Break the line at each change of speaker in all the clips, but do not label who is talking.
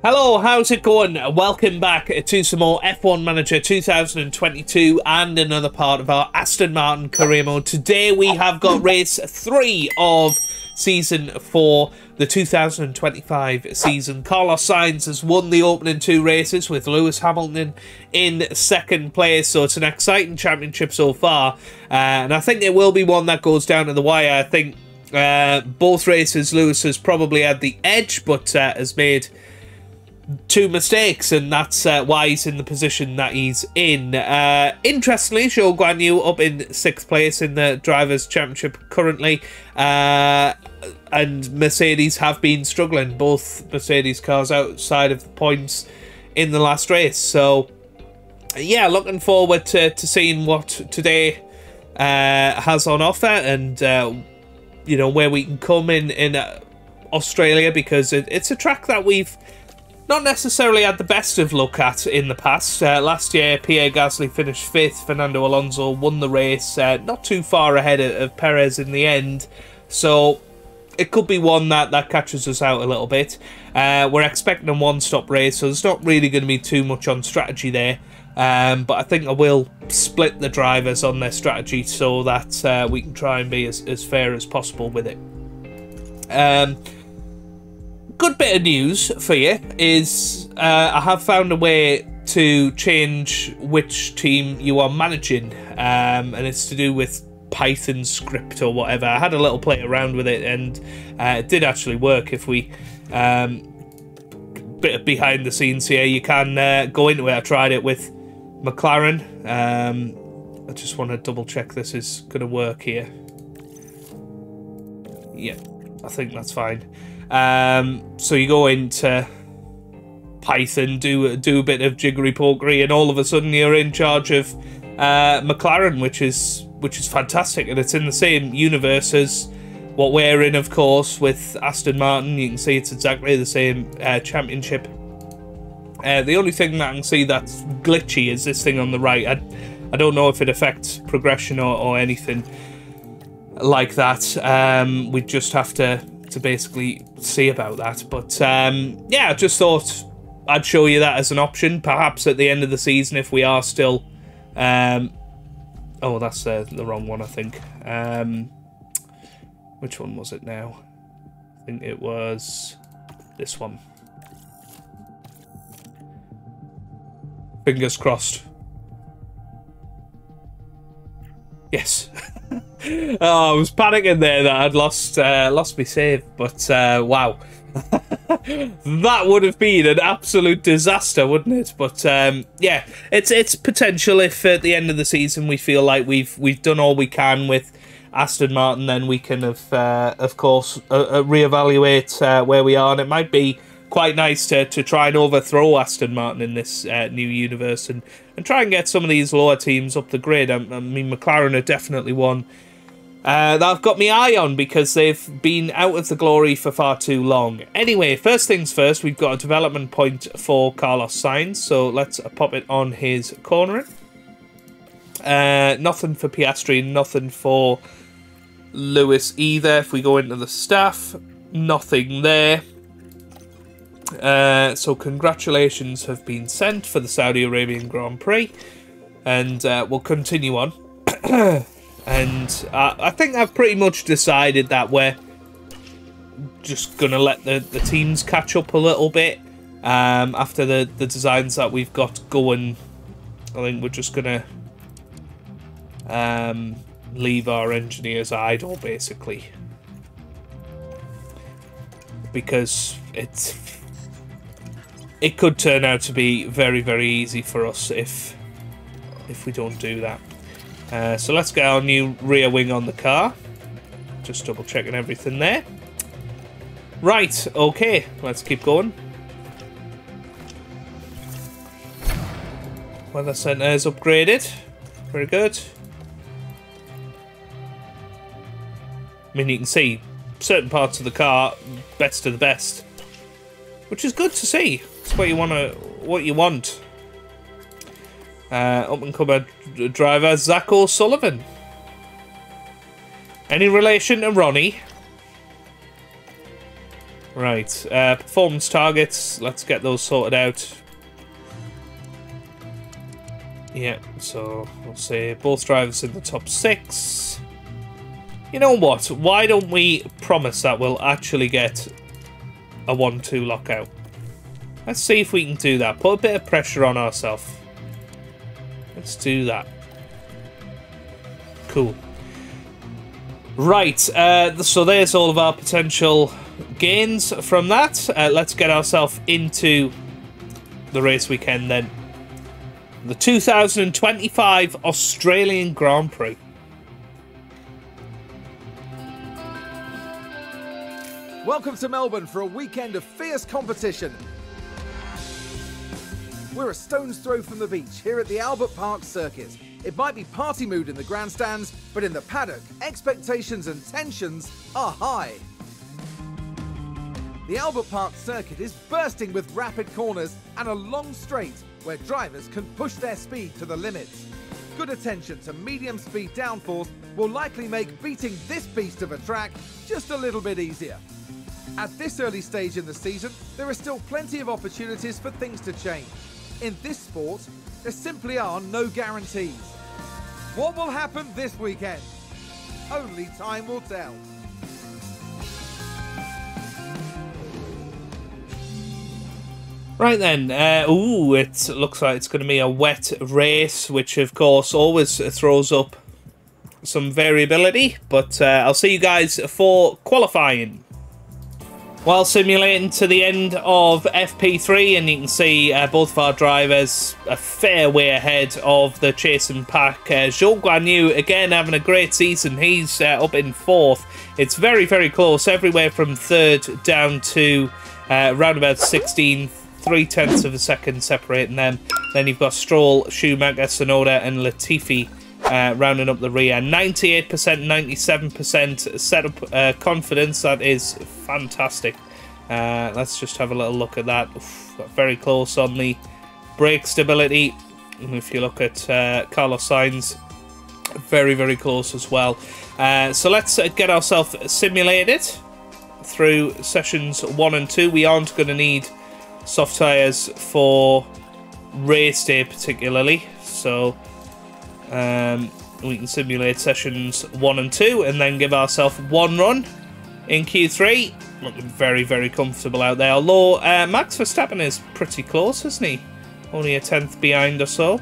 Hello, how's it going? Welcome back to some more F1 Manager 2022 and another part of our Aston Martin career mode. Today we have got race 3 of Season 4, the 2025 season. Carlos Sainz has won the opening 2 races with Lewis Hamilton in second place, so it's an exciting championship so far. And I think it will be one that goes down to the wire. I think both races Lewis has probably had the edge, but has made 2 mistakes, and that's why he's in the position that he's in. Interestingly, Zhou Guan Yu up in 6th place in the Drivers' Championship currently, and Mercedes have been struggling. Both Mercedes cars outside of the points in the last race. So, yeah, looking forward to seeing what today has on offer, and you know, where we can come in Australia, because it's a track that we've not necessarily had the best of luck at in the past. Last year, Pierre Gasly finished 5th. Fernando Alonso won the race, not too far ahead of Perez in the end. So it could be one that catches us out a little bit. We're expecting a one-stop race, so there's not really going to be too much on strategy there. But I think I will split the drivers on their strategy so that we can try and be as fair as possible with it. Good bit of news for you is I have found a way to change which team you are managing, and it's to do with Python script or whatever. I had a little play around with it, and it did actually work. If we bit of behind the scenes here, you can go into it. I tried it with McLaren. I just want to double check this is going to work here. Yeah, I think that's fine. So you go into Python, do a bit of jiggery pokery, and all of a sudden you're in charge of McLaren, which is fantastic, and it's in the same universe as what we're in, of course, with Aston Martin. You can see it's exactly the same championship. The only thing that I can see that's glitchy is this thing on the right. I don't know if it affects progression or anything like that. We just have to basically see about that. But yeah, I just thought I'd show you that as an option. Perhaps at the end of the season, if we are still oh, that's the wrong one, I think. Which one was it now? I think it was this one. Fingers crossed. Yes. Oh, I was panicking there that I'd lost my save, but wow. That would have been an absolute disaster, wouldn't it? But yeah, it's potential. If at the end of the season we feel like we've done all we can with Aston Martin, then we can of course reevaluate where we are, and it might be quite nice to try and overthrow Aston Martin in this new universe, and try and get some of these lower teams up the grid. I mean, McLaren are definitely one that I've got my eye on, because they've been out of the glory for far too long. Anyway, first things first, we've got a development point for Carlos Sainz, so let's pop it on his cornering. Nothing for Piastri, nothing for Lewis either. If we go into the staff, nothing there. So congratulations have been sent for the Saudi Arabian Grand Prix, and we'll continue on. And I think I've pretty much decided that we're just going to let the teams catch up a little bit after the designs that we've got going. I think we're just going to leave our engineers idle, basically, because it could turn out to be very, very easy for us if we don't do that. So let's get our new rear wing on the car. Just double checking everything there. Right, okay, let's keep going. Weather center is upgraded. Very good. I mean, you can see certain parts of the car, best of the best, which is good to see. It's what you want. Up-and-comer driver Zach O'Sullivan. Any relation to Ronnie? Right, performance targets. Let's get those sorted out. Yeah, so we'll say both drivers in the top 6. You know what? Why don't we promise that we'll actually get a 1-2 lockout? Let's see if we can do that. Put a bit of pressure on ourselves. Let's do that. Cool. Right, so there's all of our potential gains from that. Let's get ourselves into the race weekend then. The 2025 Australian Grand Prix.
Welcome to Melbourne for a weekend of fierce competition. We're a stone's throw from the beach here at the Albert Park Circuit. It might be party mood in the grandstands, but in the paddock, expectations and tensions are high. The Albert Park Circuit is bursting with rapid corners and a long straight where drivers can push their speed to the limits. Good attention to medium speed downforce will likely make beating this beast of a track just a little bit easier. At this early stage in the season, there are still plenty of opportunities for things to change. In this sport, there simply are no guarantees. What will happen this weekend? Only time will tell.
Right then, ooh, it looks like it's going to be a wet race, which of course always throws up some variability, but I'll see you guys for qualifying. While simulating to the end of FP3, and you can see both of our drivers a fair way ahead of the chasing pack. Zhou Guanyu, again, having a great season. He's up in 4th. It's very, very close, everywhere from 3rd down to around about 16th. 0.3 of a second separating them. Then you've got Stroll, Schumacher, Tsunoda and Latifi rounding up the rear. 98%, 97% setup confidence. That is fantastic. Let's just have a little look at that. Oof, very close on the brake stability. And if you look at Carlos Sainz, very, very close as well. So let's get ourselves simulated through sessions 1 and 2. We aren't going to need soft tyres for race day particularly, so we can simulate sessions 1 and 2 and then give ourselves 1 run in Q3. Looking very, very comfortable out there, although Max Verstappen is pretty close, isn't he? Only a 10th behind or so.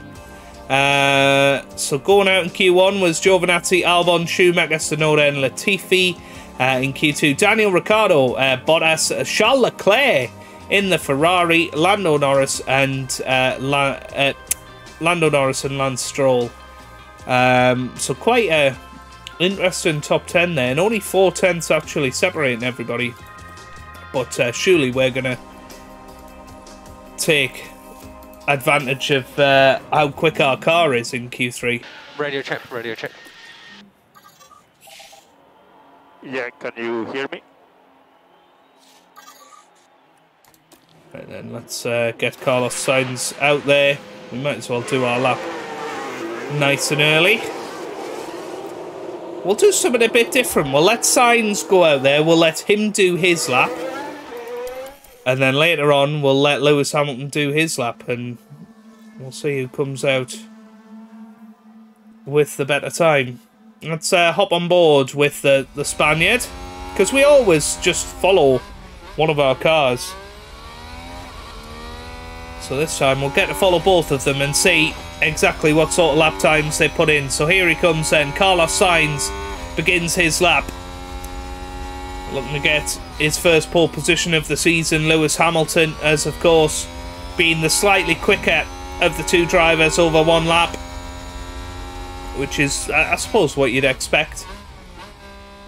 So going out in Q1 was Giovinazzi, Albon, Schumacher, Tsunoda and Latifi. In Q2, Daniel Ricciardo, Bottas, Charles Leclerc in the Ferrari, Lando Norris and Lance Stroll. So quite a interesting top 10 there, and only 0.4 actually separating everybody. But surely we're gonna take advantage of how quick our car is in Q3.
Radio check, radio check. Yeah, can you hear me?
Right then, let's get Carlos Sainz out there. We might as well do our lap nice and early. We'll do something a bit different. We'll let Sainz go out there. We'll let him do his lap. And then later on, we'll let Lewis Hamilton do his lap. And we'll see who comes out with the better time. Let's hop on board with the Spaniard. Because we always just follow one of our cars. So this time we'll get to follow both of them and see exactly what sort of lap times they put in. So here he comes then. Carlos Sainz begins his lap. Looking to get his first pole position of the season. Lewis Hamilton has, of course, been the slightly quicker of the two drivers over 1 lap. Which is, I suppose, what you'd expect.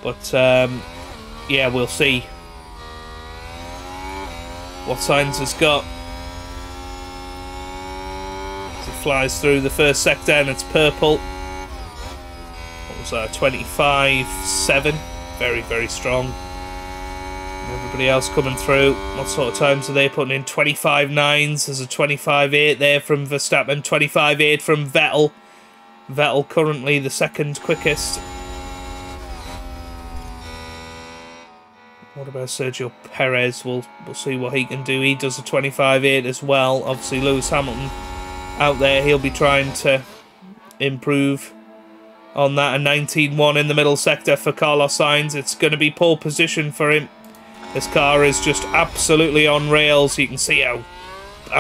But, yeah, we'll see what Sainz has got. Flies through the first sector and it's purple. What was that? 25.7. Very, very strong. Everybody else coming through. What sort of times are they putting in? 25.9s. There's a 25.8 there from Verstappen. 25.8 from Vettel. Vettel currently the second quickest. What about Sergio Perez? We'll see what he can do. He does a 25.8 as well. Obviously, Lewis Hamilton out there. He'll be trying to improve on that. A 19.1 in the middle sector for Carlos Sainz. It's going to be pole position for him. This car is just absolutely on rails. You can see how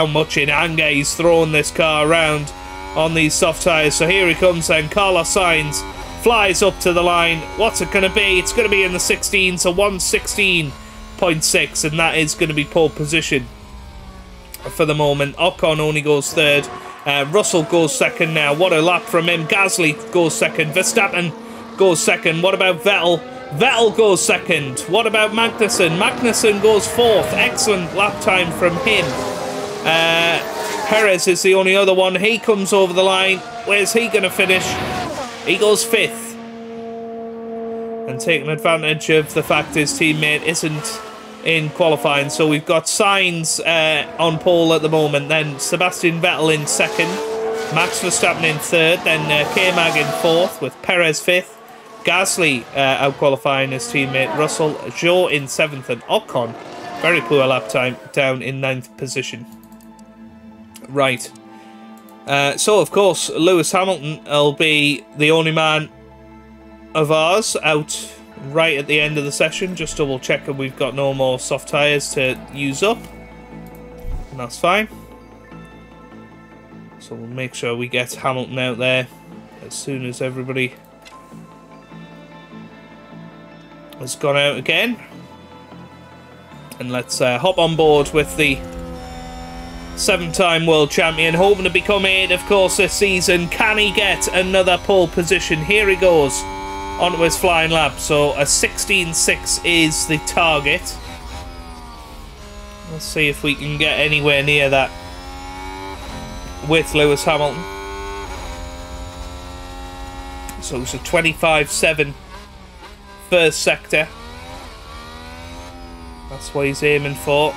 much in anger he's throwing this car around on these soft tyres. So here he comes then. Carlos Sainz flies up to the line. What's it going to be? It's going to be in the 16, so 116.6, and that is going to be pole position for the moment. Ocon only goes third. Russell goes second now. What a lap from him. Gasly goes second. Verstappen goes second. What about Vettel? Vettel goes second. What about Magnussen? Magnussen goes fourth. Excellent lap time from him. Perez is the only other one. He comes over the line. Where's he going to finish? He goes fifth. And taking advantage of the fact his teammate isn't in qualifying. So we've got Sainz on pole at the moment. Then Sebastian Vettel in second. Max Verstappen in third. Then K-Mag in fourth with Perez fifth. Gasly out-qualifying his teammate Russell. Zhou in seventh. And Ocon, very poor lap time, down in ninth position. Right. So, of course, Lewis Hamilton will be the only man of ours out right at the end of the session. Just double checking we've got no more soft tyres to use up. And that's fine. So we'll make sure we get Hamilton out there as soon as everybody has gone out again. And let's hop on board with the 7-time world champion, hoping to become 8, of course, this season. Can he get another pole position? Here he goes onto his flying lap. So a 16.6 is the target. Let's see if we can get anywhere near that with Lewis Hamilton. So it's a 25.7 first sector. That's what he's aiming for.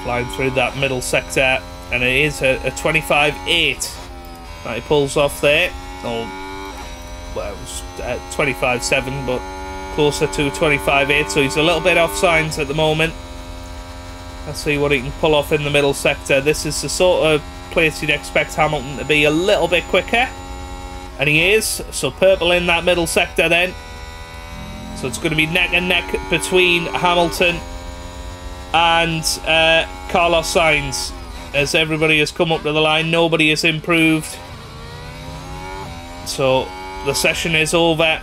Flying through that middle sector, and it is a 25.8 that he pulls off there. Oh, well, it was 25.7, but closer to 25.8, so he's a little bit off Sainz at the moment. Let's see what he can pull off in the middle sector. This is the sort of place you'd expect Hamilton to be a little bit quicker, and he is. So purple in that middle sector then. So it's going to be neck and neck between Hamilton and Carlos Sainz as everybody has come up to the line. Nobody has improved. So the session is over.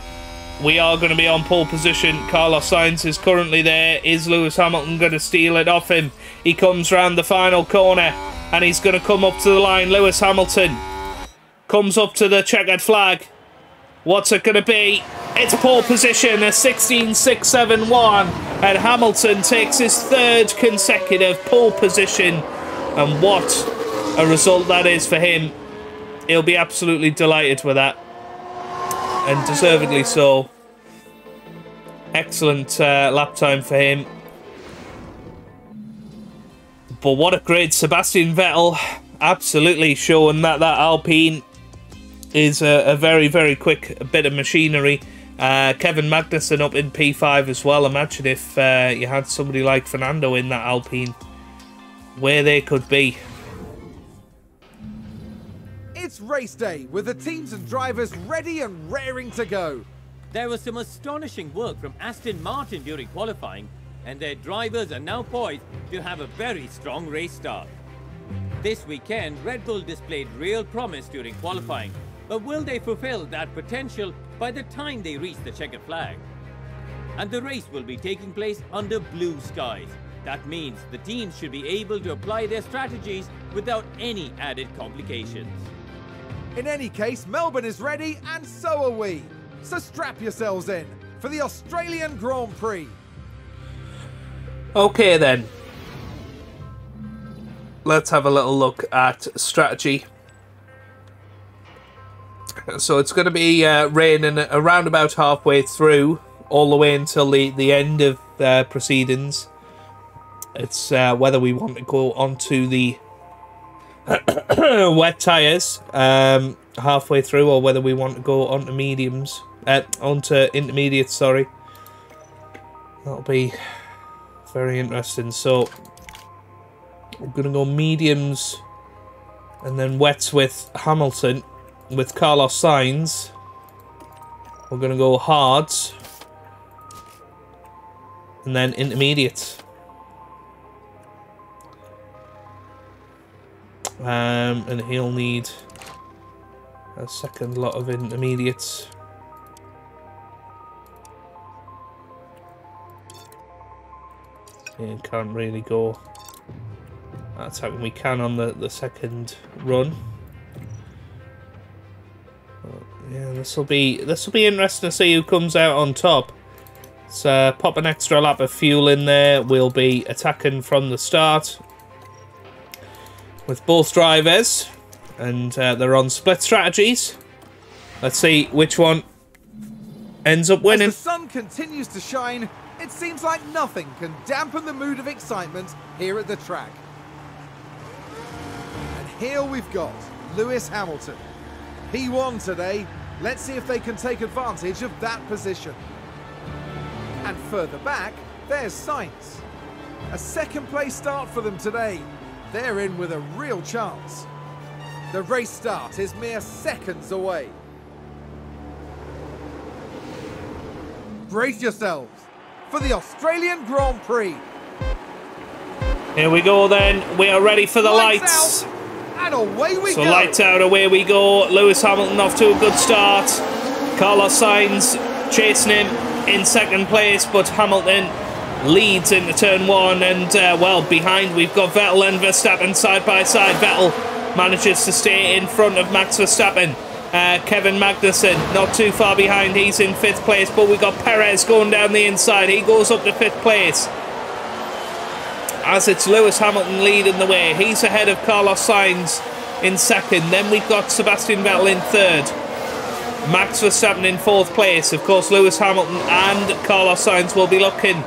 We are going to be on pole position. Carlos Sainz is currently there. Is Lewis Hamilton going to steal it off him? He comes round the final corner and he's going to come up to the line. Lewis Hamilton comes up to the checkered flag. What's it going to be? It's pole position, a 16.671, and Hamilton takes his third consecutive pole position. And what a result that is for him. He'll be absolutely delighted with that, and deservedly so. Excellent lap time for him. But what a great Sebastian Vettel, absolutely showing that Alpine is a very, very quick bit of machinery. Kevin Magnussen up in P5 as well. Imagine if you had somebody like Fernando in that Alpine, where they could be.
It's race day with the teams and drivers ready and raring to go.
There was some astonishing work from Aston Martin during qualifying, and their drivers are now poised to have a very strong race start. This weekend, Red Bull displayed real promise during qualifying, but will they fulfill that potential by the time they reach the checkered flag? And the race will be taking place under blue skies. That means the teams should be able to apply their strategies without any added complications.
In any case, Melbourne is ready and so are we. So strap yourselves in for the Australian Grand Prix.
Okay then. Let's have a little look at strategy. So it's going to be raining around about halfway through, all the way until the end of proceedings. It's whether we want to go onto the wet tyres halfway through, or whether we want to go onto mediums, onto intermediates. Sorry, that'll be very interesting. So we're gonna go mediums, and then wets with Hamilton, with Carlos Sainz. We're gonna go hards, and then intermediates. And he'll need a second lot of intermediates. Yeah, can't really go attacking. We can on the second run. But yeah, this will be interesting to see who comes out on top. So pop an extra lap of fuel in there. We'll be attacking from the start with both drivers, and they're on split strategies. Let's see which one ends up winning.
As the sun continues to shine, it seems like nothing can dampen the mood of excitement here at the track. And here we've got Lewis Hamilton. He won today. Let's see if they can take advantage of that position. And further back, there's Sainz. A second place start for them today. They're in with a real chance. The race start is mere seconds away. Brace yourselves for the Australian Grand Prix.
Here we go then. We are ready for the lights.
Out, and away we go.
So lights out, away we go. Lewis Hamilton off to a good start. Carlos Sainz chasing him in second place, but Hamilton leads into turn one, and well, behind we've got Vettel and Verstappen side by side. Vettel manages to stay in front of Max Verstappen. Kevin Magnussen not too far behind, he's in 5th place, but we've got Perez going down the inside. He goes up to 5th place as it's Lewis Hamilton leading the way. He's ahead of Carlos Sainz in 2nd. Then we've got Sebastian Vettel in 3rd. Max Verstappen in 4th place. Of course, Lewis Hamilton and Carlos Sainz will be looking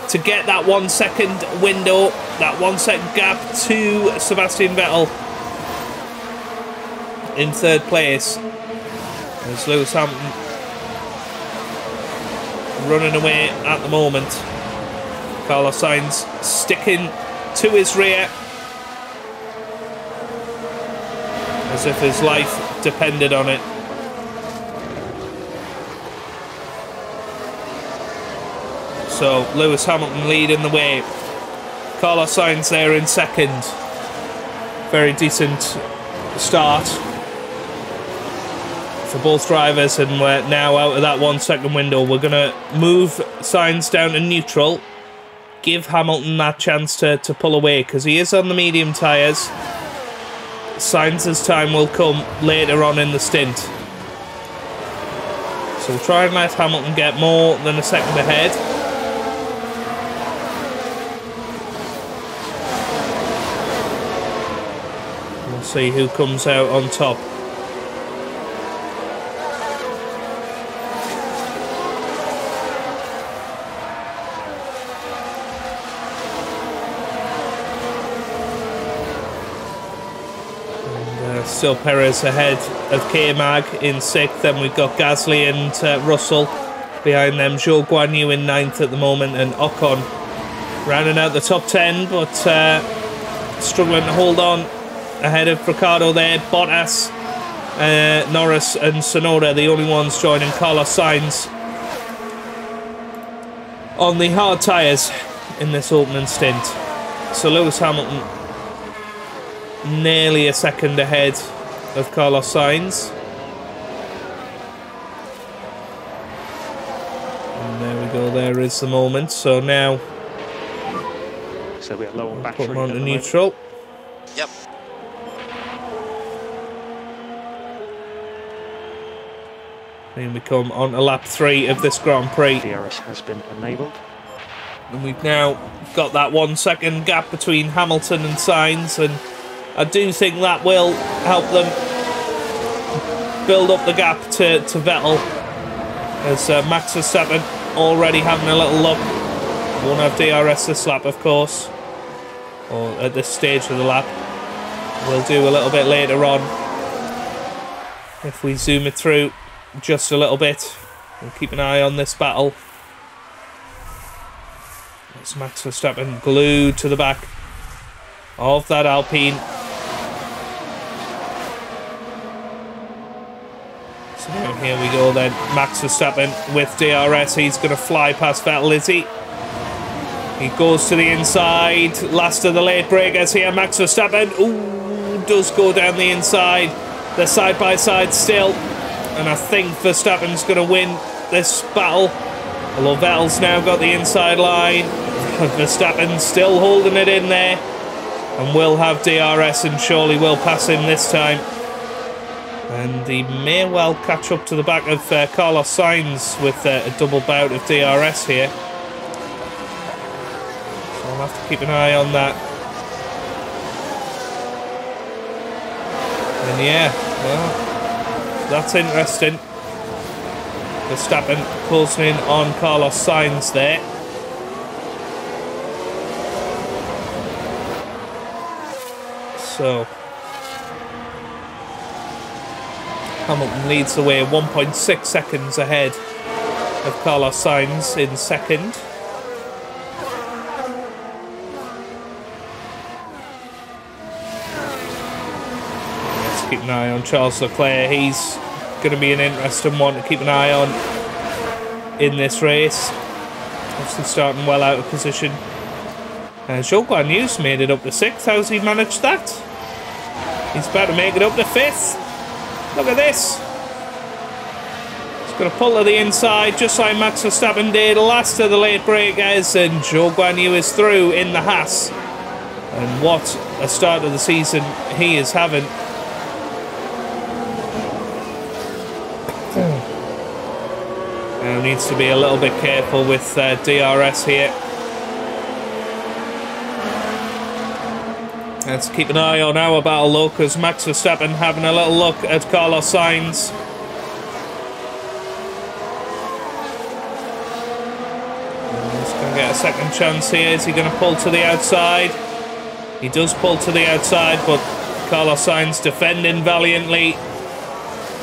to get that 1 second window, that 1 second gap to Sebastian Vettel in 3rd place. There's Lewis Hamilton running away at the moment. Carlos Sainz sticking to his rear as if his life depended on it. So Lewis Hamilton leading the way. Carlos Sainz there in 2nd. Very decent start for both drivers, and we're now out of that 1 second window. We're going to move Sainz down to neutral, give Hamilton that chance to pull away, because he is on the medium tyres. Sainz's time will come later on in the stint. So we'll try and let Hamilton get more than a second ahead. We'll see who comes out on top. Still Perez ahead of K-Mag in 6th. Then we've got Gasly and Russell behind them. Zhou Guanyu in 9th at the moment, and Ocon rounding out the top 10, but struggling to hold on ahead of Ricciardo there. Bottas, Norris and Tsunoda, the only ones joining Carlos Sainz on the hard tyres in this opening stint. So Lewis Hamilton nearly a second ahead of Carlos Sainz. And there we go, there is the moment. So now
So we are low on battery.
put him on to neutral.
Yep.
And we come on to lap 3 of this Grand Prix.
DRS has been enabled.
And we've now got that 1 second gap between Hamilton and Sainz, and I do think that will help them build up the gap to Vettel, as Max Verstappen already having a little look. Won't have DRS this lap, of course, or at this stage of the lap. We'll do a little bit later on. If we zoom it through just a little bit, we'll keep an eye on this battle. It's Max Verstappen glued to the back of that Alpine. So here we go then. Max Verstappen with DRS. He's going to fly past Vettel, is he? He goes to the inside. Last of the late breakers here. Max Verstappen. Ooh, does go down the inside. They're side by side still. And I think Verstappen's going to win this battle. Although Vettel's now got the inside line. Verstappen's still holding it in there. And will have DRS and surely will pass him this time. And he may well catch up to the back of Carlos Sainz with a double bout of DRS here. So I'll have to keep an eye on that. And yeah, well, that's interesting. Verstappen closing in on Carlos Sainz there. So Hamilton leads the way 1.6 seconds ahead of Carlos Sainz in second. Let's keep an eye on Charles Leclerc. He's going to be an interesting one to keep an eye on in this race. Obviously starting well out of position. Zhou Guan Yu's made it up to 6th. How's he managed that? He's about to make it up to 5th. Look at this. He's going to pull to the inside just like Max Verstappen did. Last of the late breakers, and Zhou Guan Yu is through in the Haas. And what a start of the season he is having. Now needs to be a little bit careful with DRS here. Let's keep an eye on our battle though, because Max Verstappen having a little look at Carlos Sainz. He's going to get a second chance here. Is he going to pull to the outside? He does pull to the outside, but Carlos Sainz defending valiantly.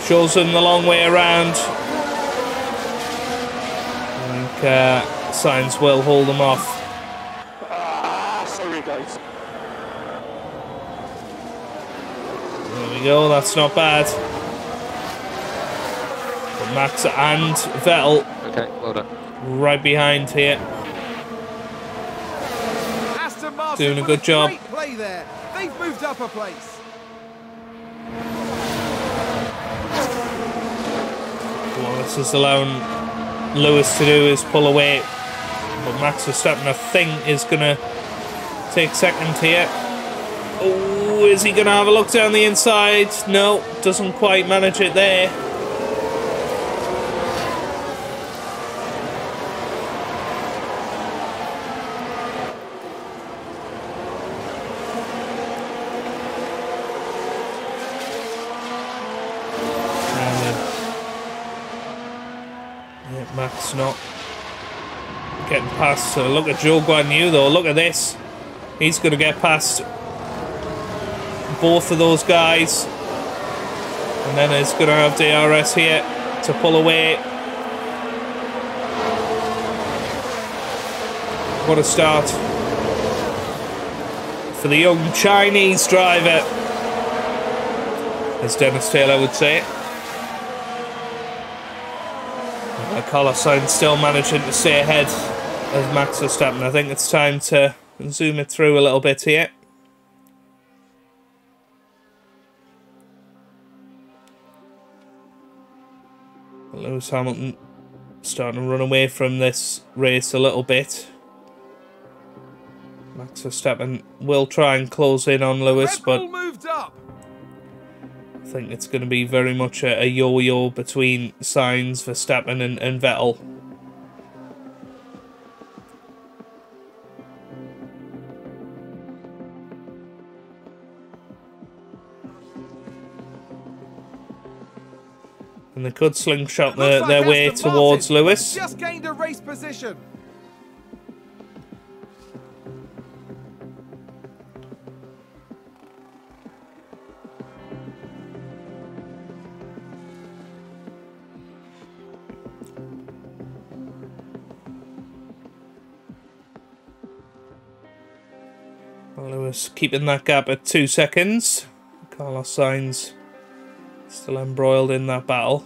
Shows him the long way around. I think Sainz will hold him off.
Sorry guys.
There we go, that's not bad. But Max and Vettel
Well done.
right behind here.
Aston Martin
Doing a
with
good job.
Great play there. They've moved up a place.
What this is allowing Lewis to do is pull away. But Max Verstappen, I think, is going to take second here. Oh, is he going to have a look down the inside? No, doesn't quite manage it there. Max not getting past. So look at Zhou Guan Yu though. Look at this. He's going to get past both of those guys. And then he's going to have DRS here to pull away. What a start for the young Chinese driver, as Dennis Taylor would say. Carlos Sainz still managing to stay ahead of Max Verstappen. I think it's time to zoom it through a little bit here. Lewis Hamilton starting to run away from this race a little bit. Max Verstappen will try and close in on Lewis, but
moved up.
I think it's going to be very much a yo-yo between Sainz, Verstappen and Vettel. And they could slingshot their way towards Lewis.
Just gained a race position.
Lewis keeping that gap at 2 seconds. Carlos Sainz still embroiled in that battle.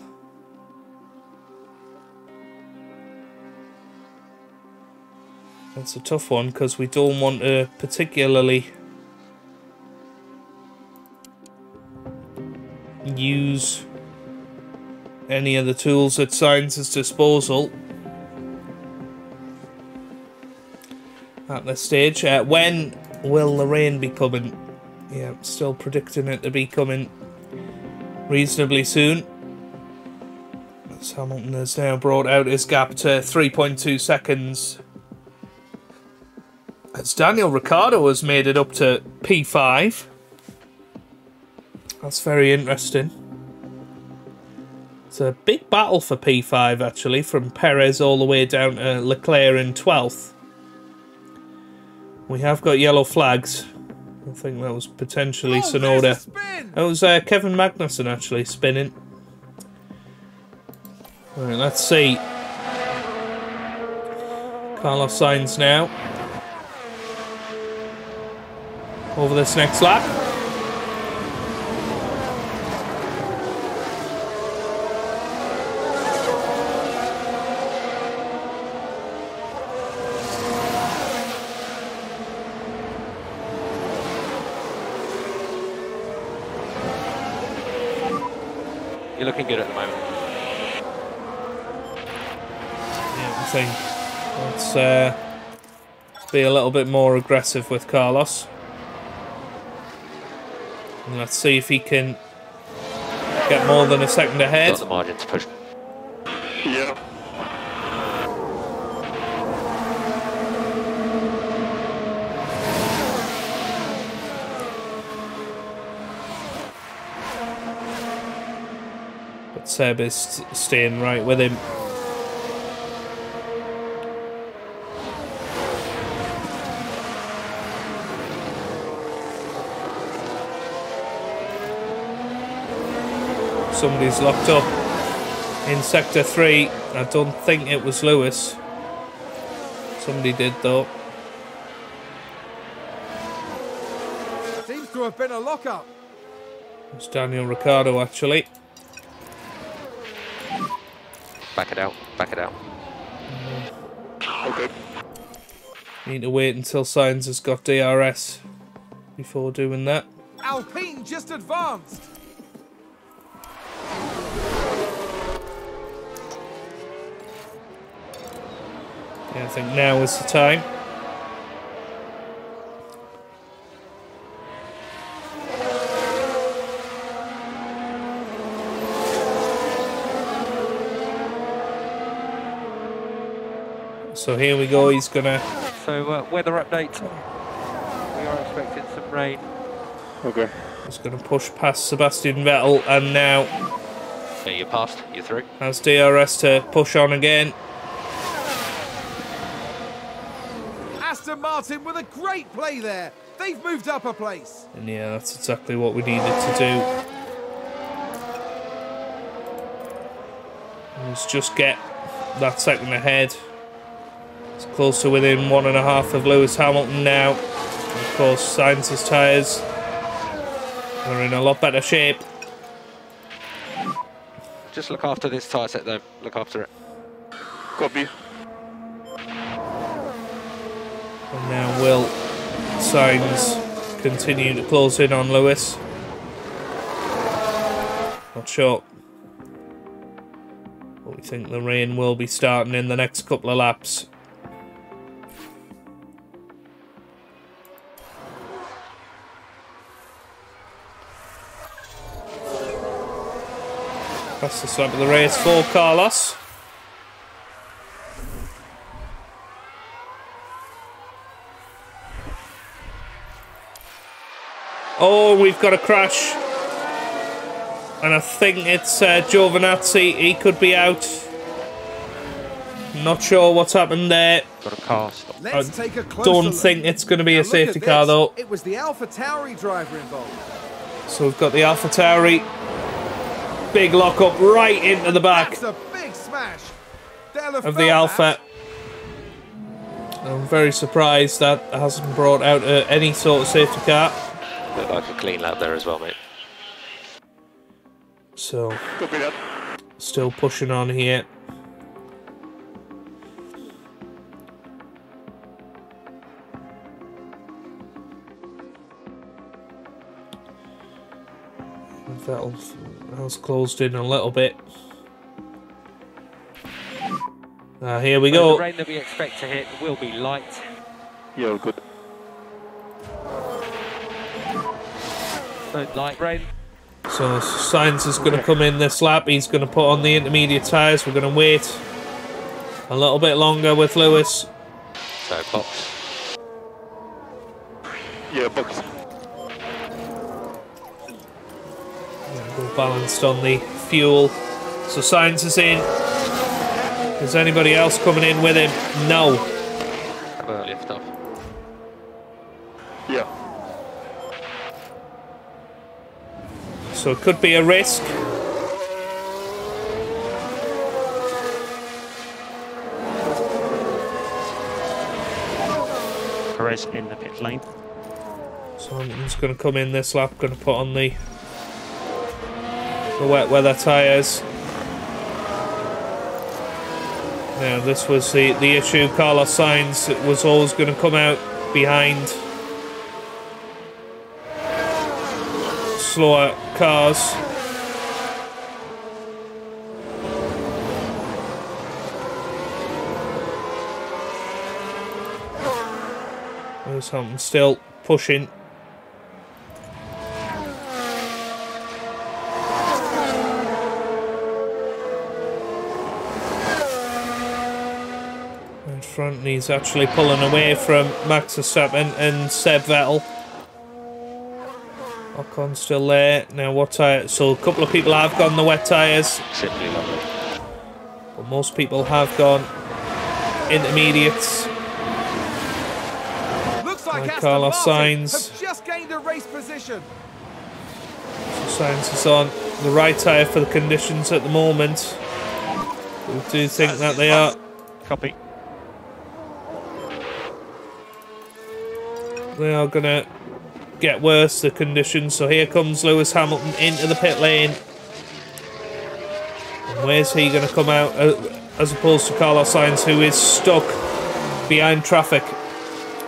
It's a tough one because we don't want to particularly use any of the tools at Sainz's disposal at this stage. When will the rain be coming? Yeah, still predicting it to be coming reasonably soon. As Hamilton has now brought out his gap to 3.2 seconds. As Daniel Ricciardo has made it up to P5. That's very interesting. It's a big battle for P5 actually, from Perez all the way down to Leclerc in 12th. We have got yellow flags. I think that was potentially Tsunoda. That was Kevin Magnussen actually spinning. Alright, let's see. Carlos Sainz now. Over this next lap.
You're looking good at the moment.
Yeah, I think let's be a little bit more aggressive with Carlos. And let's see if he can get more than a second ahead.
Got the margin to push.
Yeah.
But Seb is staying right with him. Somebody's locked up in sector 3. I don't think it was Lewis. Somebody did though.
Seems to have been a lock-up.
It's Daniel Ricciardo actually.
Back it out, back it out.
Okay.
Need to wait until Sainz has got DRS before doing that.
Alpine just advanced.
Yeah, I think now is the time. So here we go, he's gonna...
So weather update. We are expecting some rain.
Okay.
He's gonna push past Sebastian Vettel and now
Yeah, you passed, you're through.
has DRS to push on again.
Aston Martin with a great play there. They've moved up a place.
And yeah, that's exactly what we needed to do. Let's just get that second ahead. It's close to within 1.5 of Lewis Hamilton now. And of course, Sainz's tyres are in a lot better shape.
Just look after this tyre set though, look after it.
Copy.
And now will Sainz continue to close in on Lewis? Not sure. But we think the rain will be starting in the next couple of laps. Fastest lap of the race for Carlos. Oh, we've got a crash. And I think it's Giovinazzi. He could be out. Not sure what's happened there.
Got a car stop.
Let's take a closer
Don't
look.
think it's going to be
Now
a
look
safety
at
car
this.
though.
It was the AlphaTauri driver involved.
So we've got the AlphaTauri. Big lock up right into the back
That's a big smash. They'll have
of the
felt
Alpha.
that.
I'm very surprised that hasn't brought out any sort of safety car.
Looked like a clean lap there as well, mate.
So,
Copy that.
still pushing on here. Vettel's closed in a little bit. Here we go.
The rain that we expect to hit will be light.
Yeah, all good.
So light rain.
So Sainz is going to come in this lap. He's going to put on the intermediate tyres. We're going to wait a little bit longer with Lewis.
So box.
Yeah, box.
We're balanced on the fuel. So Sainz is in. Is anybody else coming in with him? No.
Lift off.
Yeah.
So it could be a risk.
Perez in the pit lane.
So Hamilton's going to come in this lap, going to put on the wet weather tyres. Now this was the issue. Carlos Sainz was always going to come out behind slower cars. Lewis Hamilton still pushing. In front, and he's actually pulling away from Max Verstappen and Seb Vettel. Ocon's still there. Now what tyre? So a couple of people have gone the wet tyres.
Simply lovely.
But most people have gone intermediates.
Looks like Aston
Carlos
Martin
Sainz.
have just gained a race position.
So Sainz is on the right tyre for the conditions at the moment. We do think that they are.
Copy.
They are going to get worse, the conditions. So here comes Lewis Hamilton into the pit lane. And where's he going to come out as opposed to Carlos Sainz, who is stuck behind traffic.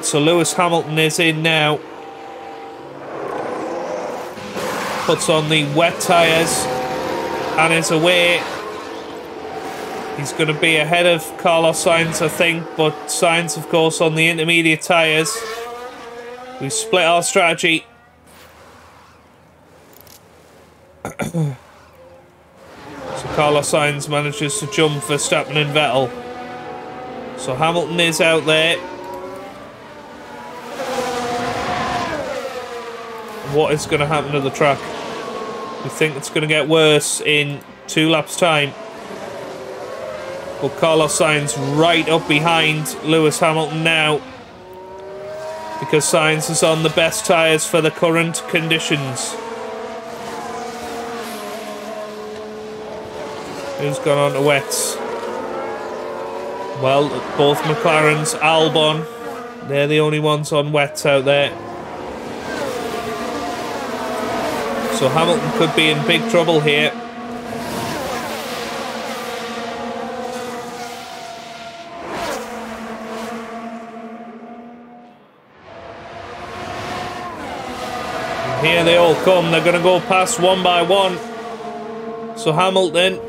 So Lewis Hamilton is in now. Puts on the wet tyres and is away. He's going to be ahead of Carlos Sainz, I think, but Sainz, of course, on the intermediate tyres. We split our strategy. So Carlos Sainz manages to jump Verstappen and Vettel. So Hamilton is out there. What is going to happen to the track? We think it's going to get worse in 2 laps' time. But Carlos Sainz right up behind Lewis Hamilton now, because Sainz is on the best tyres for the current conditions. Who's gone on to wets? Well, both McLaren's, Albon, they're the only ones on wets out there. So Hamilton could be in big trouble here. Here they all come. They're going to go past one by one. So Hamilton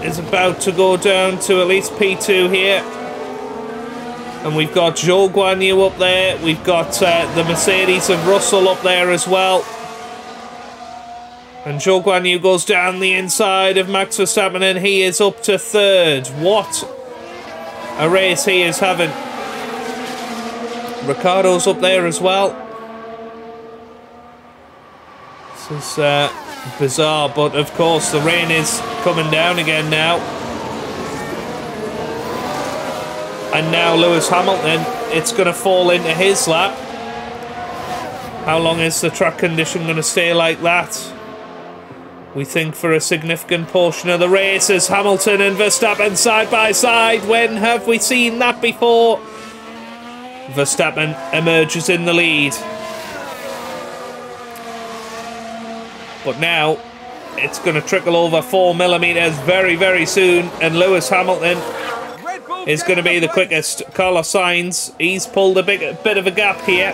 is about to go down to at least P2 here. And we've got Zhou Guanyu up there. We've got the Mercedes of Russell up there as well. And Zhou Guanyu goes down the inside of Max Verstappen and he is up to 3rd. What a race he is having. Ricciardo's up there as well. This is bizarre, but of course the rain is coming down again now. And now Lewis Hamilton, it's going to fall into his lap. How long is the track condition going to stay like that? we think, for a significant portion of the race as Hamilton and Verstappen side by side. When have we seen that before? Verstappen emerges in the lead. But now it's going to trickle over 4mm very, very soon, and Lewis Hamilton is going to be the quickest. Carlos Sainz, he's pulled a bit of a gap here.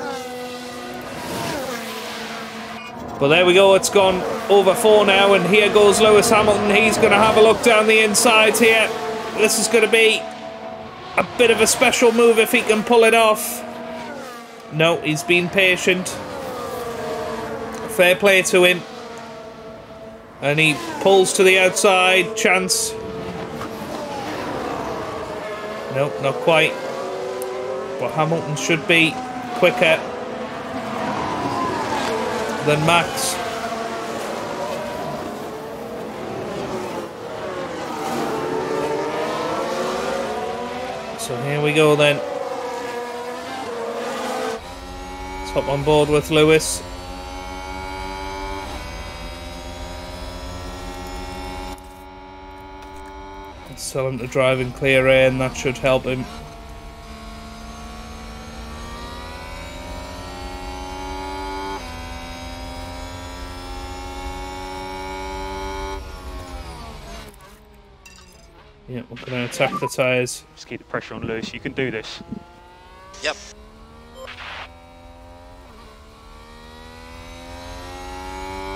But there we go, it's gone over 4 now, and here goes Lewis Hamilton. He's going to have a look down the inside here. This is going to be a bit of a special move if he can pull it off. No, he's been patient. Fair play to him. And he pulls to the outside. Chance. Nope, not quite. But Hamilton should be quicker than Max. So here we go then. Let's hop on board with Lewis. Let's tell him to drive in clear air, and that should help him. Yeah, we're going to attack the tyres.
Just keep the pressure on Lewis. You can do this.
Yep.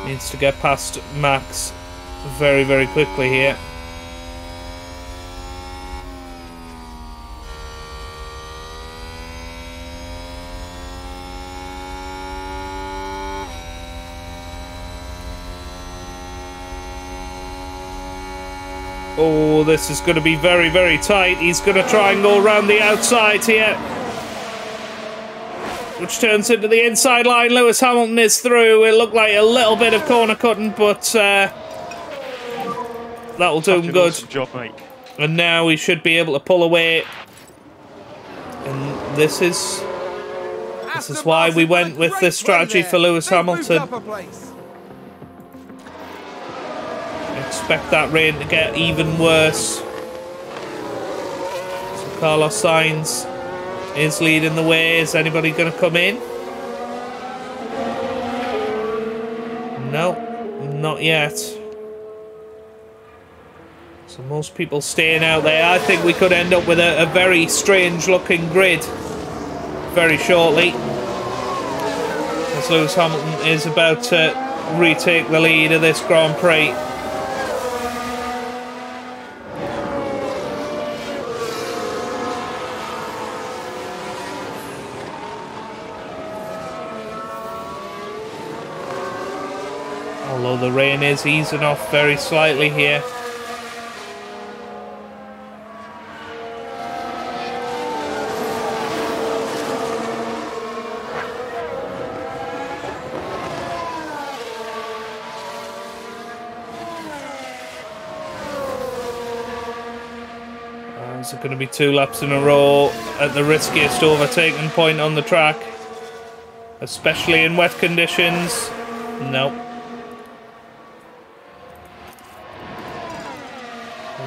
Needs to get past Max very, very quickly here. Oh, this is going to be very, very tight. He's going to try and go around the outside here, which turns into the inside line. Lewis Hamilton is through. It looked like a little bit of corner cutting, but that'll do him good.
Awesome job, mate.
And now he should be able to pull away. And this is why we went with this strategy for Lewis Hamilton. Expect that rain to get even worse. So Carlos Sainz is leading the way. Is anybody going to come in? No, not yet. So most people staying out there. I think we could end up with a very strange looking grid very shortly, as Lewis Hamilton is about to retake the lead of this Grand Prix. Although the rain is easing off very slightly here. Is it going to be 2 laps in a row at the riskiest overtaking point on the track? Especially in wet conditions? No.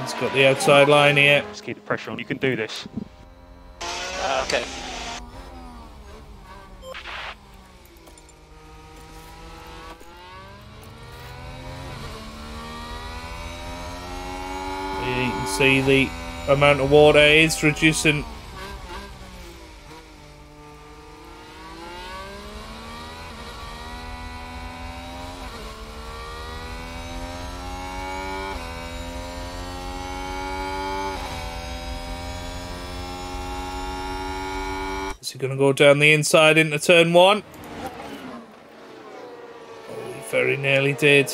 He's got the outside line here.
Just keep the pressure on. You can do this.
Okay.
You can see the amount of water is reducing. Is he going to go down the inside into turn 1? Oh, he very nearly did.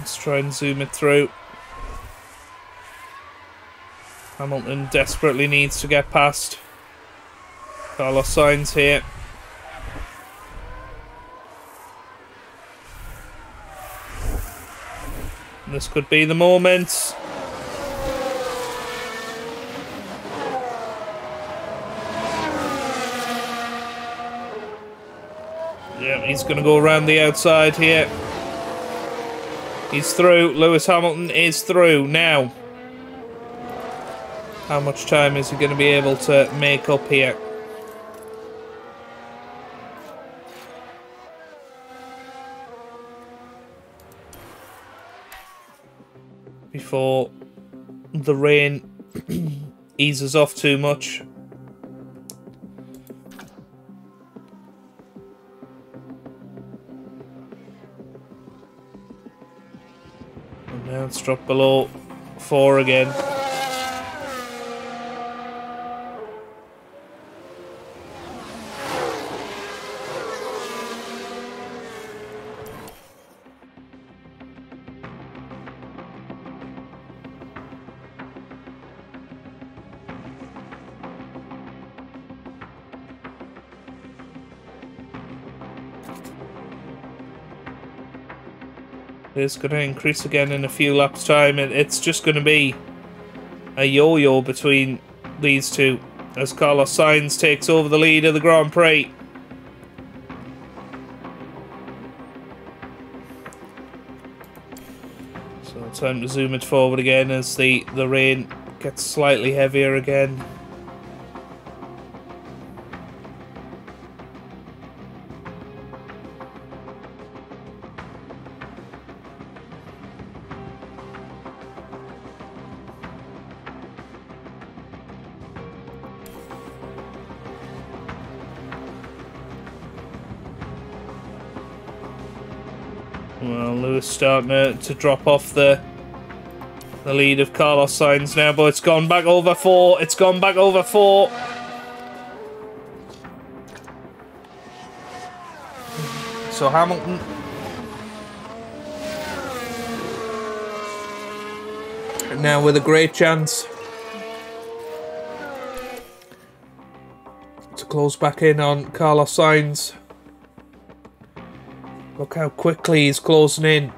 Let's try and zoom it through. Hamilton desperately needs to get past Carlos Sainz here. This could be the moment. He's going to go around the outside here. He's through. Lewis Hamilton is through now. How much time is he going to be able to make up here? Before the rain eases off too much. And now it's dropped below 4 again. It's going to increase again in a few laps' time. It's just going to be a yo-yo between these two as Carlos Sainz takes over the lead of the Grand Prix. So time to zoom it forward again as the rain gets slightly heavier again. Well, Lewis starting to drop off the lead of Carlos Sainz now, but it's gone back over 4. It's gone back over 4. So Hamilton now with a great chance to close back in on Carlos Sainz. Look how quickly he's closing in.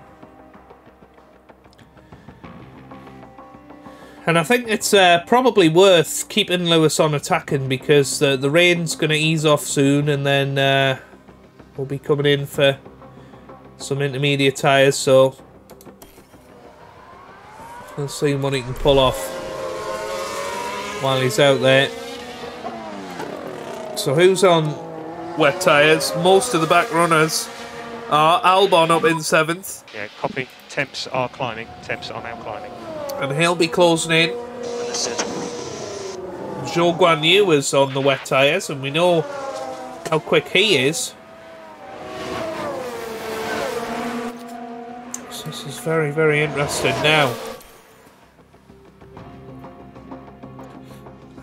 And I think it's probably worth keeping Lewis on attacking because the rain's going to ease off soon, and then we'll be coming in for some intermediate tyres, so we'll see what he can pull off while he's out there. So who's on wet tyres? Most of the back runners are. Albon up in 7th.
Yeah, copy. Temps are climbing. Temps are now climbing.
And he'll be closing in. Zhou Guan Yu is on the wet tyres, and we know how quick he is. So this is very, very interesting now.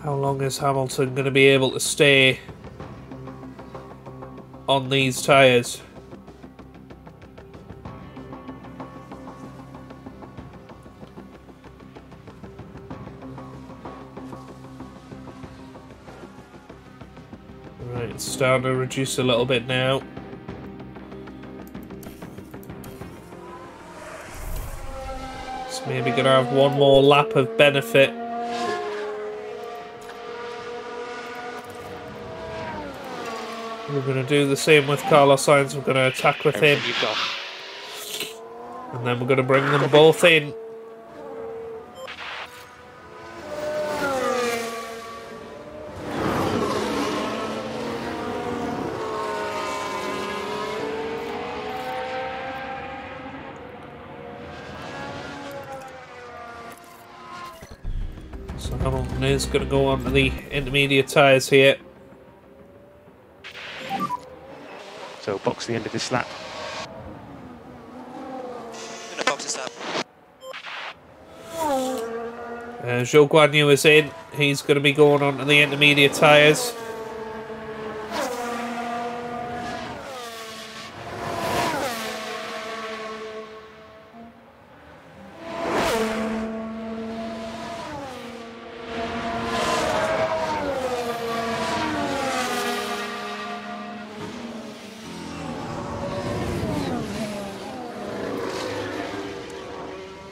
How long is Hamilton going to be able to stay on these tyres? Right, it's starting to reduce a little bit now. It's maybe going to have one more lap of benefit. We're going to do the same with Carlos Sainz. We're going to attack with him. And then we're going to bring them both in. So Hamilton is going to go on to the intermediate tyres here.
So box the end of this lap.
Gonna box this up.
Zhou Guan Yu is in. He's going to be going on to the intermediate tyres.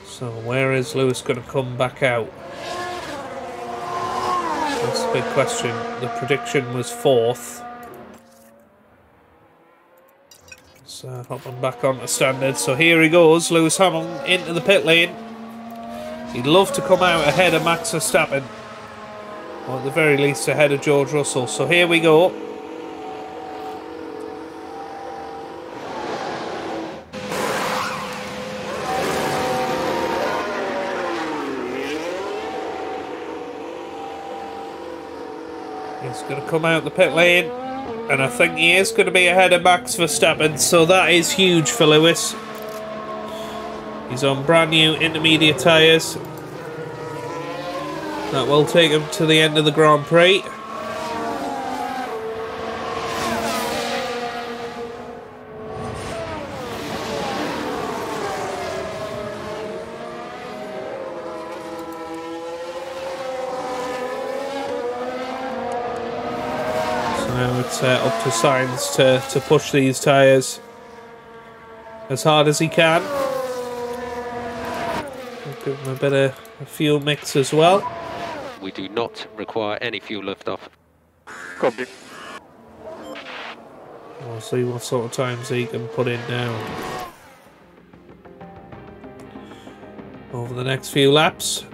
So where is Lewis going to come back out? That's a big question. The prediction was 4th. So hopping back onto standard. So here he goes, Lewis Hamilton into the pit lane. He'd love to come out ahead of Max Verstappen, or at the very least ahead of George Russell. So here we go. He's going to come out the pit lane, and I think he is going to be ahead of Max Verstappen, so that is huge for Lewis. He's on brand new intermediate tyres. That will take him to the end of the Grand Prix. Now it's up to Sainz to push these tyres as hard as he can. We'll give him a bit of a fuel mix as well.
We do not require any fuel liftoff.
Copy.
We'll see what sort of times he can put in now over the next few laps.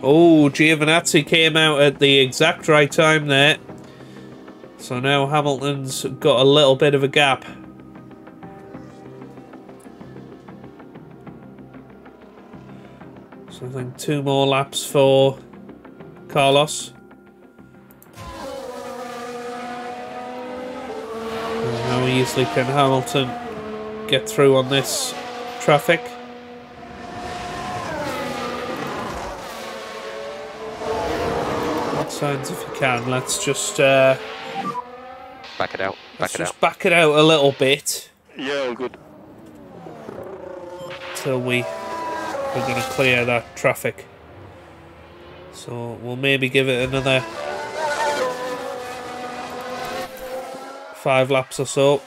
Oh, Giovinazzi came out at the exact right time there. So now Hamilton's got a little bit of a gap. So I think 2 more laps for Carlos. And how easily can Hamilton get through on this traffic? Signs if you can. Let's just
back it out.
Back it out a little bit.
Yeah, all good.
Till we're going to clear that traffic. So we'll maybe give it another 5 laps or so.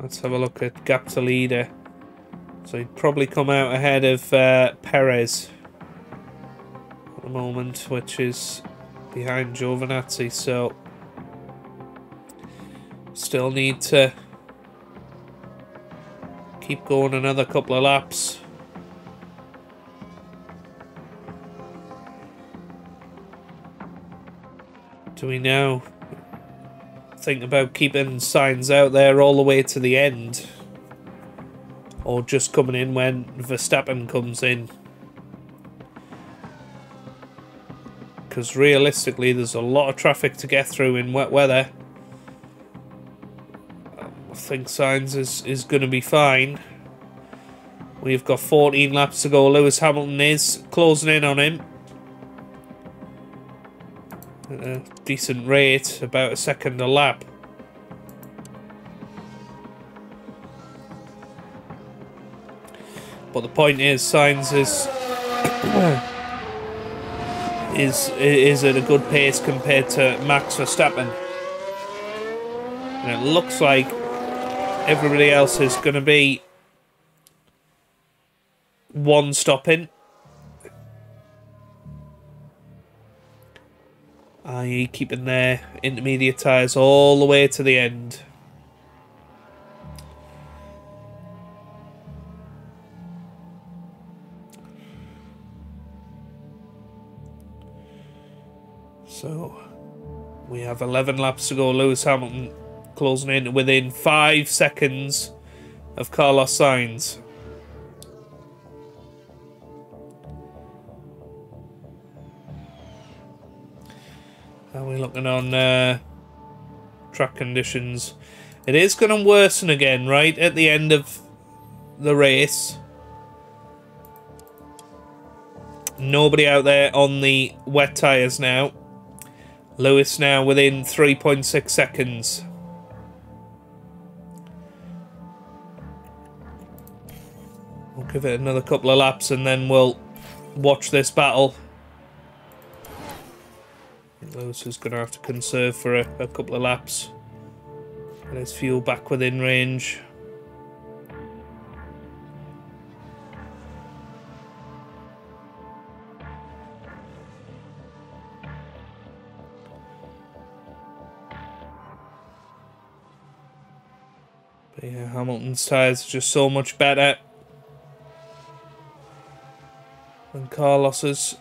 Let's have a look at gap to leader. So he'd probably come out ahead of Perez at the moment, which is behind Giovinazzi. So still need to keep going another couple of laps. Do we now think about keeping Sainz out there all the way to the end, or just coming in when Verstappen comes in? Because realistically there's a lot of traffic to get through in wet weather. I think Sainz is going to be fine. We've got 14 laps to go. Lewis Hamilton is closing in on him at a decent rate, about a second a lap. But the point is, Sainz is at a good pace compared to Max Verstappen, and it looks like everybody else is going to be one stopping, i.e. keeping their intermediate tyres all the way to the end. So we have 11 laps to go. Lewis Hamilton closing in within 5 seconds of Carlos Sainz. How are we looking on track conditions? It is going to worsen again right at the end of the race. Nobody out there on the wet tyres now. Lewis now within 3.6 seconds. We'll give it another couple of laps and then we'll watch this battle. Lewis is going to have to conserve for a couple of laps. Get his fuel back within range. But yeah, Hamilton's tyres are just so much better than Carlos's.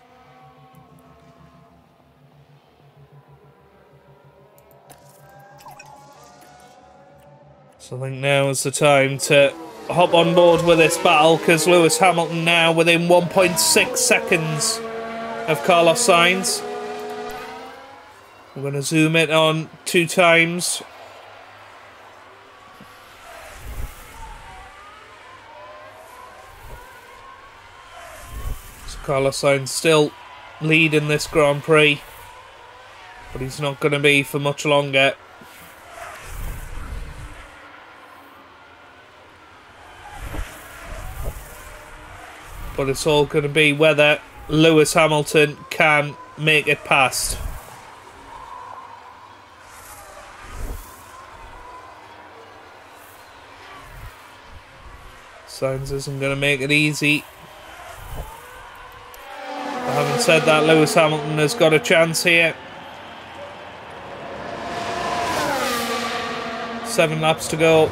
So I think now is the time to hop on board with this battle, because Lewis Hamilton now within 1.6 seconds of Carlos Sainz. We're going to zoom it on 2 times. So Carlos Sainz still leading this Grand Prix, but he's not going to be for much longer. But it's all going to be whether Lewis Hamilton can make it past. Sainz isn't going to make it easy. But having said that, Lewis Hamilton has got a chance here. 7 laps to go.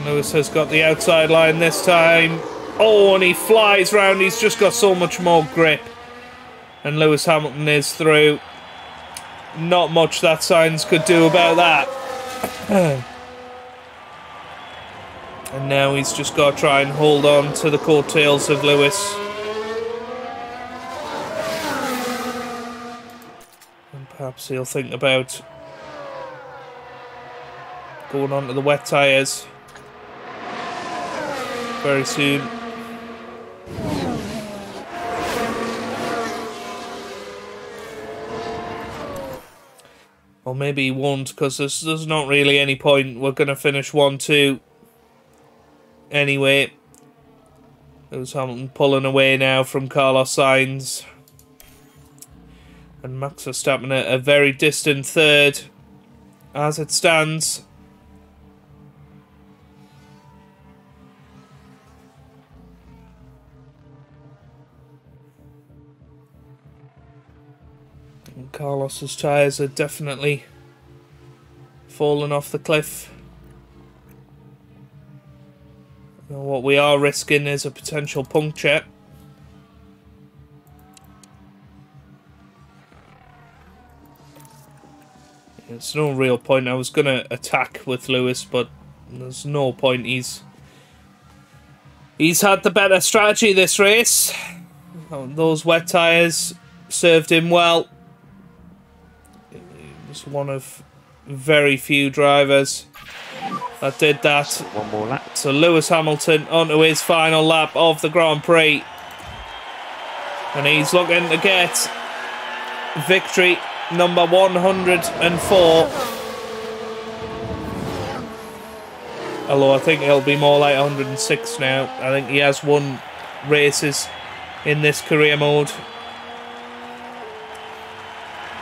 Lewis has got the outside line this time. Oh, and he flies round. He's just got so much more grip. And Lewis Hamilton is through. Not much that Sainz could do about that. And now he's just got to try and hold on to the coattails of Lewis. And perhaps he'll think about going on to the wet tyres very soon. Or maybe he won't, because there's not really any point. We're going to finish 1-2 anyway. Lewis Hamilton pulling away now from Carlos Sainz. And Max Verstappen at a very distant third as it stands. Carlos's tyres are definitely fallen off the cliff. Now what we are risking is a potential puncture. There's no real point. I was going to attack with Lewis, but there's no point. He's had the better strategy this race. Those wet tyres served him well. Just one of very few drivers that did that.
One more lap.
So Lewis Hamilton onto his final lap of the Grand Prix. And he's looking to get victory number 104. Although I think it'll be more like 106 now. I think he has won races in this career mode.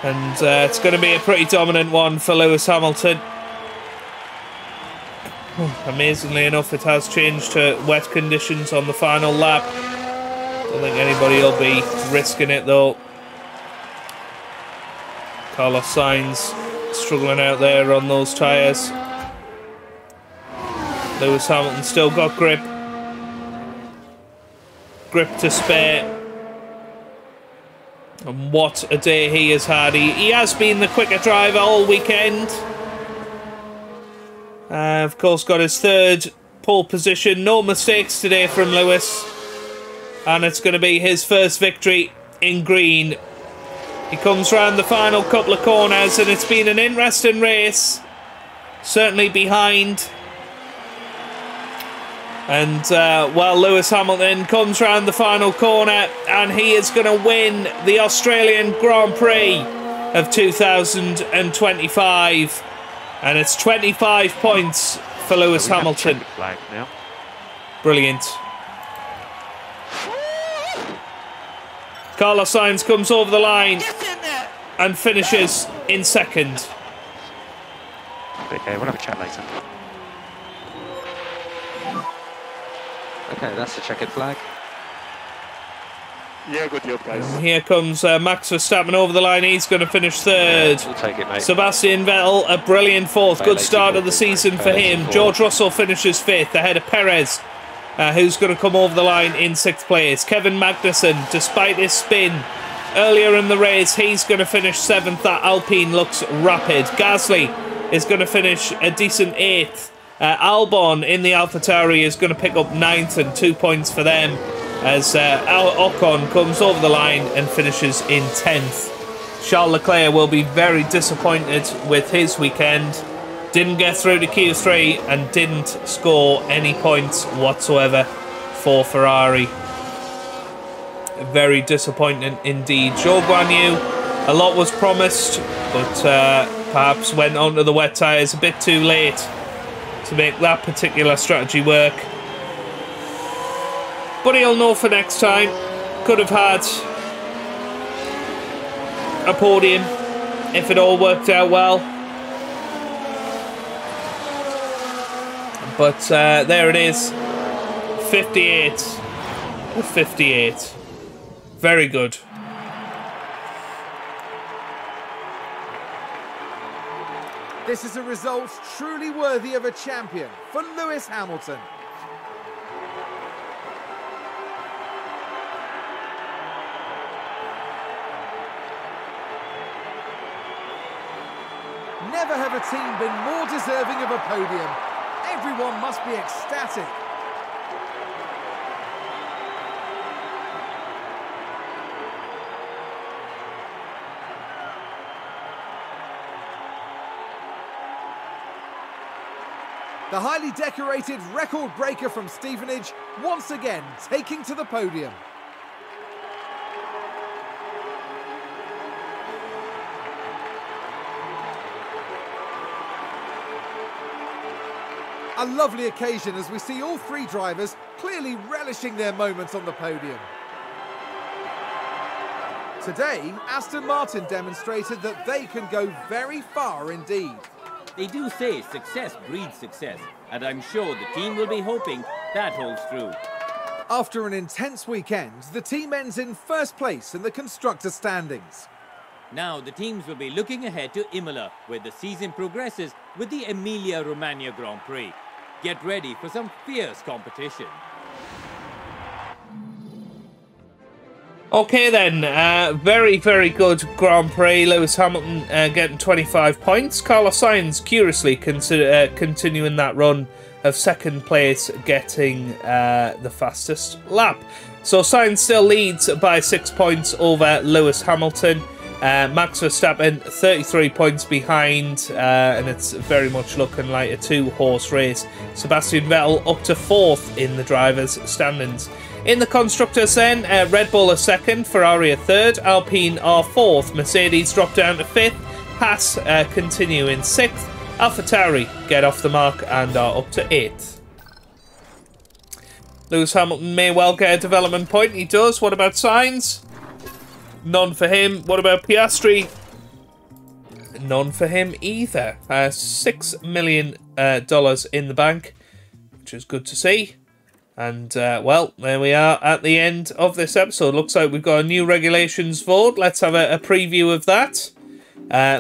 And it's going to be a pretty dominant one for Lewis Hamilton. Amazingly enough, it has changed to wet conditions on the final lap. Don't think anybody will be risking it though. Carlos Sainz struggling out there on those tyres. Lewis Hamilton still got grip. Grip to spare. And what a day he has had. He has been the quicker driver all weekend. Of course, got his 3rd pole position. No mistakes today from Lewis. And it's going to be his first victory in green. He comes round the final couple of corners, and it's been an interesting race. Certainly behind And, well, Lewis Hamilton comes round the final corner and he is going to win the Australian Grand Prix of 2025. And it's 25 points for Lewis Hamilton.
Flag now.
Brilliant. Carlos Sainz comes over the line and finishes in second.
Okay, we'll have a chat later.
Okay, that's a checkered flag.
Yeah, good job, guys.
And here comes Max Verstappen over the line. He's going to finish third.
We'll take it, mate.
Sebastian Vettel, a brilliant fourth. Good start of the season for him. George Russell finishes fifth ahead of Perez, who's going to come over the line in sixth place. Kevin Magnussen, despite his spin earlier in the race, he's going to finish seventh. That Alpine looks rapid. Gasly is going to finish a decent eighth. Albon in the AlphaTauri is going to pick up ninth and 2 points for them as Ocon comes over the line and finishes in 10th. Charles Leclerc will be very disappointed with his weekend. Didn't get through to Q3 and didn't score any points whatsoever for Ferrari. Very disappointing indeed. Zhou Guanyu, a lot was promised, but perhaps went onto the wet tyres a bit too late to make that particular strategy work. But he'll know for next time. Could have had a podium if it all worked out well. But there it is. 58 of 58. Very good.
This is a result truly worthy of a champion for Lewis Hamilton. Never have a team been more deserving of a podium. Everyone must be ecstatic. The highly decorated record breaker from Stevenage once again taking to the podium. A lovely occasion as we see all three drivers clearly relishing their moments on the podium. Today, Aston Martin demonstrated that they can go very far indeed.
They do say success breeds success, and I'm sure the team will be hoping that holds true.
After an intense weekend, the team ends in first place in the constructor standings.
Now the teams will be looking ahead to Imola, where the season progresses with the Emilia-Romagna Grand Prix. Get ready for some fierce competition.
Okay then, very, very good Grand Prix. Lewis Hamilton getting 25 points. Carlos Sainz, curiously, continuing that run of second place, getting the fastest lap. So Sainz still leads by 6 points over Lewis Hamilton. Max Verstappen 33 points behind, and it's very much looking like a two-horse race. Sebastian Vettel up to 4th in the drivers' standings. In the constructors then, Red Bull are 2nd, Ferrari are 3rd, Alpine are 4th, Mercedes drop down to 5th, Haas continue in 6th, AlphaTauri get off the mark and are up to 8th. Lewis Hamilton may well get a development point, he does. What about Sainz? None for him. What about Piastri? None for him either. $6 million in the bank, which is good to see. And, well, there we are at the end of this episode. Looks like we've got a new regulations vote. Let's have a preview of that.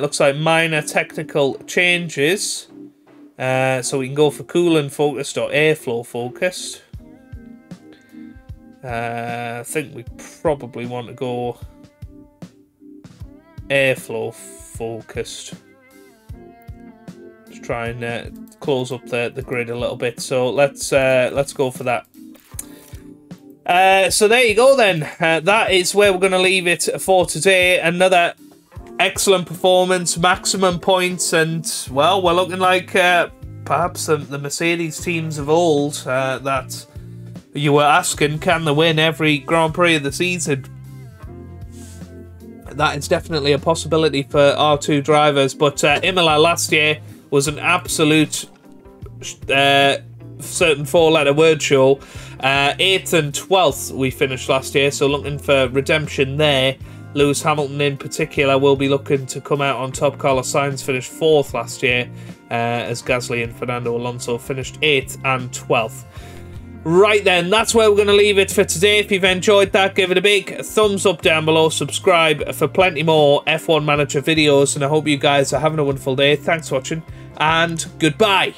Looks like minor technical changes. So we can go for coolant focused or airflow focused. I think we probably want to go airflow focused. Just try and close up the grid a little bit. So let's go for that. So there you go then. That is where we're going to leave it for today. Another excellent performance, maximum points, and well, we're looking like perhaps the Mercedes teams of old that you were asking, can they win every Grand Prix of the season? That is definitely a possibility for R2 drivers, but Imola last year was an absolute certain four-letter word show. 8th and 12th we finished last year, so looking for redemption there. Lewis Hamilton in particular will be looking to come out on top. Carlos Sainz finished 4th last year, as Gasly and Fernando Alonso finished 8th and 12th. Right then, that's where we're going to leave it for today. If you've enjoyed that, give it a big thumbs up down below. Subscribe for plenty more F1 Manager videos, and I hope you guys are having a wonderful day. Thanks for watching, and goodbye.